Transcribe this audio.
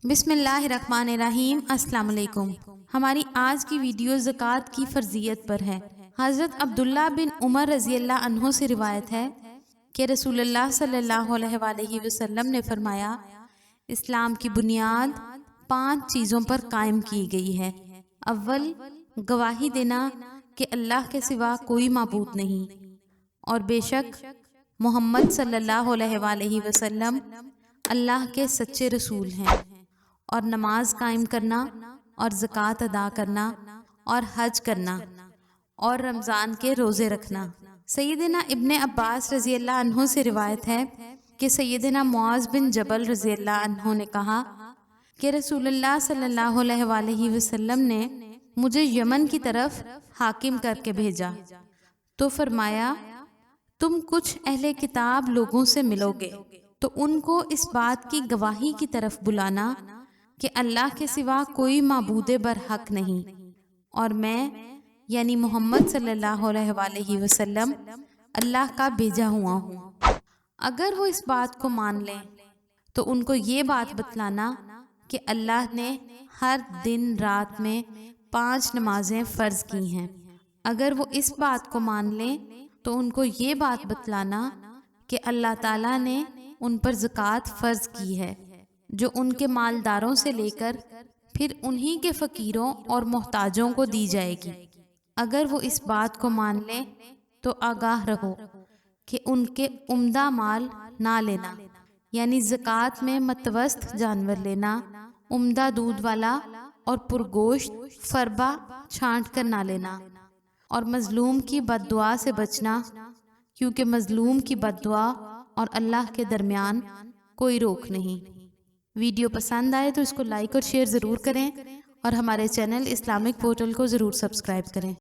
بسم اللہ الرحمن الرحیم۔ السلام علیکم۔ ہماری آج کی ویڈیو زکوٰۃ کی فرضیت پر ہے۔ حضرت عبداللہ بن عمر رضی اللہ عنہ سے روایت ہے کہ رسول اللہ صلی اللہ علیہ وآلہ وسلم نے فرمایا، اسلام کی بنیاد 5 چیزوں پر قائم کی گئی ہے۔ اول، گواہی دینا کہ اللہ کے سوا کوئی معبود نہیں اور بے شک محمد صلی اللہ علیہ وآلہ وسلم اللہ کے سچے رسول ہیں، اور نماز قائم کرنا اور زکوٰۃ ادا کرنا اور حج کرنا اور رمضان کے روزے رکھنا۔ سیدنا ابن عباس رضی اللہ عنہ سے روایت ہے کہ سیدنا معاذ بن جبل رضی اللہ عنہ نے کہا کہ رسول اللہ صلی اللہ علیہ وآلہ وسلم نے مجھے یمن کی طرف حاکم کر کے بھیجا تو فرمایا، تم کچھ اہل کتاب لوگوں سے ملو گے تو ان کو اس بات کی گواہی کی طرف بلانا کہ اللہ کے سوا کوئی معبود برحق نہیں، اور میں یعنی محمد صلی اللہ علیہ وآلہ وسلم اللہ کا بھیجا ہوا ہوں۔ اگر وہ اس بات کو مان لیں تو ان کو یہ بات بتلانا کہ اللہ نے ہر دن رات میں 5 نمازیں فرض کی ہیں۔ اگر وہ اس بات کو مان لیں تو ان کو یہ بات بتلانا کہ اللہ تعالیٰ نے ان پر زکوٰۃ فرض کی ہے، جو ان کے مالداروں سے لے کر پھر انہی کے فقیروں اور محتاجوں کو دی جائے گی۔ اگر وہ اس بات کو مان لیں تو آگاہ رہو کہ ان کے عمدہ مال نہ لینا، یعنی زکوٰۃ میں متوسط جانور لینا، عمدہ دودھ والا اور پرگوشت فربہ چھانٹ کر نہ لینا، اور مظلوم کی بد دعا سے بچنا، کیونکہ مظلوم کی بد دعا اور اللہ کے درمیان کوئی روک نہیں۔ ویڈیو پسند آئے تو اس کو لائک اور شیئر ضرور کریں، اور ہمارے چینل اسلامک پورٹل کو ضرور سبسکرائب کریں۔